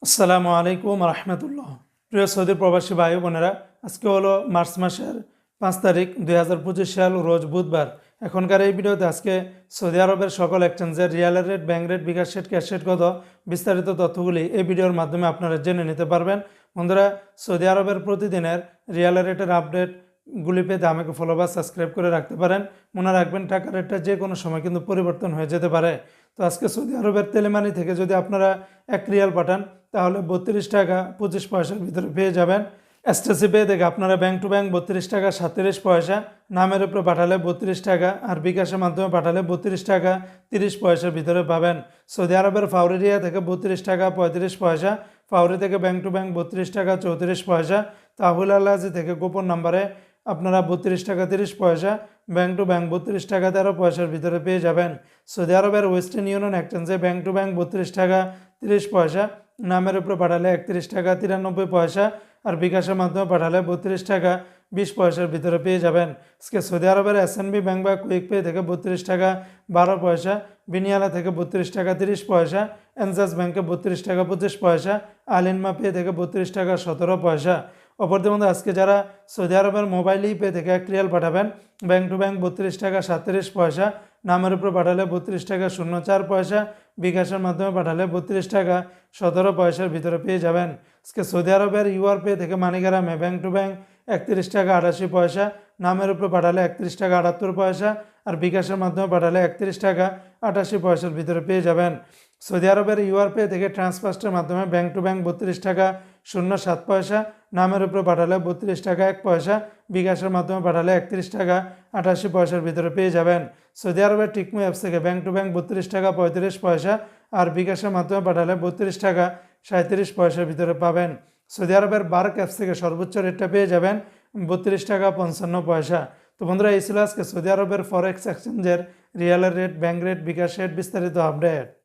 আসসালামু আলাইকুম রহমতুল্লাহ। প্রিয় সৌদি প্রবাসী ভাই বোনেরা, আজকে হলো মার্চ মাসের 5 তারিখ 2025 সাল, রোজ বুধবার। এখনকার এই ভিডিওতে আজকে সৌদি আরবের সকল এক্সচেঞ্জের রিয়ালের রেট, ব্যাঙ্ক রেট, বিকাশ রেট, ক্যাশ রেট কত, বিস্তারিত তথ্যগুলি এই ভিডিওর মাধ্যমে আপনারা জেনে নিতে পারবেন। বন্ধুরা, সৌদি আরবের প্রতিদিনের রিয়ালের রেটের আপডেটগুলি পেতে আমাকে ফলো বা সাবস্ক্রাইব করে রাখতে পারেন। মনে রাখবেন, টাকার রেটটা যে কোনো সময় কিন্তু পরিবর্তন হয়ে যেতে পারে। তো আজকে সৌদি আরবের তেলেমানি থেকে যদি আপনারা 1 রিয়াল পাঠান তাহলে 32 টাকা 25 পয়সার ভিতরে পেয়ে যাবেন। এসটিসি পে থেকে আপনারা ব্যাংক টু ব্যাংক 32 টাকা 37 পয়সা, নামের উপরে পাঠালে 32 টাকা, আর বিকাশের মাধ্যমে পাঠালে 32 টাকা 30 পয়সার ভিতরে পাবেন। সৌদি আরবের ফাউরিরিয়া থেকে 32 টাকা 35 পয়সা, ফাউরি থেকে ব্যাংক টু ব্যাংক 32 টাকা 34 পয়সা, তাহুল আল্লাজি থেকে গোপন নাম্বারে আপনারা 32 টাকা 30 পয়সা, ব্যাংক টু ব্যাংক 32 টাকা 13 পয়সার ভিতরে পেয়ে যাবেন। সৌদি আরবের ওয়েস্টার্ন ইউনিয়ন এক্সচেঞ্জে ব্যাংক টু ব্যাংক 32 টাকা 30 পয়সা, নামের উপরে পাঠালে 31 টাকা 93 পয়সা, আর বিকাশের মাধ্যমে পাঠালে 32 টাকা 20 পয়সার ভিতরে পেয়ে যাবেন। আজকে সৌদি আরবের এসএনবি ব্যাংক বা কুইক পে থেকে 32 টাকা 12 পয়সা, বিনিয়ালা থেকে 32 টাকা 30 পয়সা, এনজাস ব্যাংকে 32 টাকা 25 পয়সা, আলিনমা পে থেকে 32 টাকা 17 পয়সা। অপরদের মধ্যে আজকে যারা সৌদি আরবের মোবাইল পে থেকে 1 রিয়াল পাঠাবেন, ব্যাংক টু ব্যাংক 32 টাকা 37 পয়সা, নামের উপরে পাঠালে 32 টাকা 04 পয়সা, বিকাশের মাধ্যমে পাঠালে 32 টাকা 17 পয়সার ভিতরে পেয়ে যাবেন। আজকে সৌদি আরবের ইউআর পে থেকে মানিগ্রামে ব্যাংক টু ব্যাংক 31 টাকা 88 পয়সা, নামের উপরে পাঠালে 31 টাকা 78 পয়সা, আর বিকাশের মাধ্যমে পাঠালে 31 টাকা 88 পয়সার ভিতরে পেয়ে যাবেন। সৌদি আরবের ইউআর পে থেকে ট্রান্সফার্স্টের মাধ্যমে ব্যাংক টু ব্যাংক 32 টাকা 07 পয়সা, নামের উপরে পাঠালে 32 টাকা 1 পয়সা, বিকাশের মাধ্যমে পাঠালে 31 টাকা 88 পয়সার ভিতরে পেয়ে যাবেন। সৌদি আরবের টিকমো অ্যাপস থেকে ব্যাংক টু ব্যাংক 32 টাকা 35 পয়সা, আর বিকাশের মাধ্যমে পাঠালে 32 টাকা 37 পয়সার ভিতরে পাবেন। সৌদি আরবের বার্ক অ্যাপস থেকে সর্বোচ্চ রেটটা পেয়ে যাবেন 32 টাকা 55 পয়সা। তো বন্ধুরা, এই ছিল আজকে সৌদি আরবের ফরেক্স এক্সচেঞ্জের রিয়ালের রেট, ব্যাংক রেট, বিকাশ রেট বিস্তারিত আপডেট।